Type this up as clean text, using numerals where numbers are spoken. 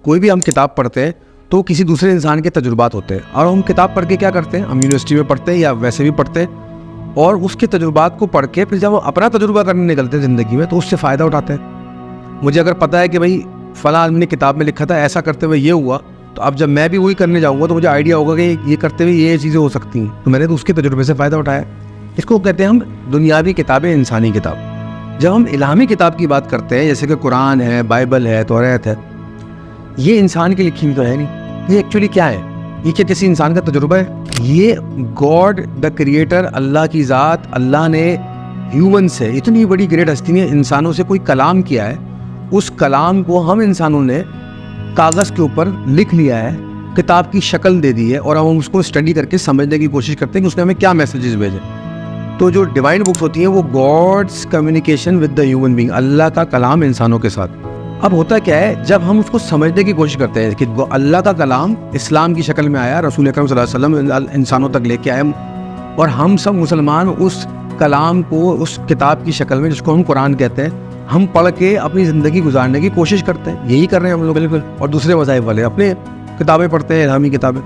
کوئی بھی ہم کتاب پڑھتے ہیں تو کسی دوسرے انسان کے تجربات ہوتے ہیں, اور ہم کتاب پڑھ کے کیا کرتے ہیں, ہم یونیورسٹی میں پڑھتے ہیں یا ویسے بھی پڑھتے ہیں, اور اس کے تجربات کو پڑھ کے پھر جب ہم اپنا تجربہ کرنے نکلتے ہیں زندگی میں تو اس سے فائدہ اٹھاتے ہیں. مجھے اگر پتہ ہے کہ بھائی فلاں آدمی نے کتاب میں لکھا تھا ایسا کرتے ہوئے یہ ہوا, تو اب جب میں بھی وہی کرنے جاؤں گا تو مجھے آئیڈیا ہوگا کہ یہ کرتے ہوئے یہ چیزیں ہو سکتی ہیں, تو میں نے تو اس کے تجربے سے فائدہ اٹھایا. اس کو کہتے ہیں ہم دنیاوی کتابیں, انسانی کتاب. جب ہم الہامی کتاب کی بات کرتے ہیں جیسے کہ قرآن ہے, بائبل ہے, توریت ہے, یہ انسان کی لکھی ہوئی تو ہے نہیں. یہ ایکچولی کیا ہے, یہ کیا کسی انسان کا تجربہ ہے؟ یہ گاڈ دا کریٹر, اللہ کی ذات, اللہ نے ہیومن سے, اتنی بڑی گریٹ ہستی نے انسانوں سے کوئی کلام کیا ہے, اس کلام کو ہم انسانوں نے کاغذ کے اوپر لکھ لیا ہے, کتاب کی شکل دے دی ہے, اور ہم اس کو اسٹڈی کر کے سمجھنے کی کوشش کرتے ہیں کہ اس نے ہمیں کیا میسیجز بھیجے. تو جو ڈیوائن بکس ہوتی ہیں وہ God's communication with the human being, Allah کا کلام انسانوں کے ساتھ. اب ہوتا کیا ہے, جب ہم اس کو سمجھنے کی کوشش کرتے ہیں کہ اللہ کا کلام اسلام کی شکل میں آیا, رسول اکرم صلی اللہ علیہ وسلم انسانوں تک لے کے آئے, اور ہم سب مسلمان اس کلام کو اس کتاب کی شکل میں, جس کو ہم قرآن کہتے ہیں, ہم پڑھ کے اپنی زندگی گزارنے کی کوشش کرتے ہیں. یہی کر رہے ہیں ہم لوگ بالکل. اور دوسرے مذاہب والے اپنے کتابیں پڑھتے ہیں, الہامی کتابیں.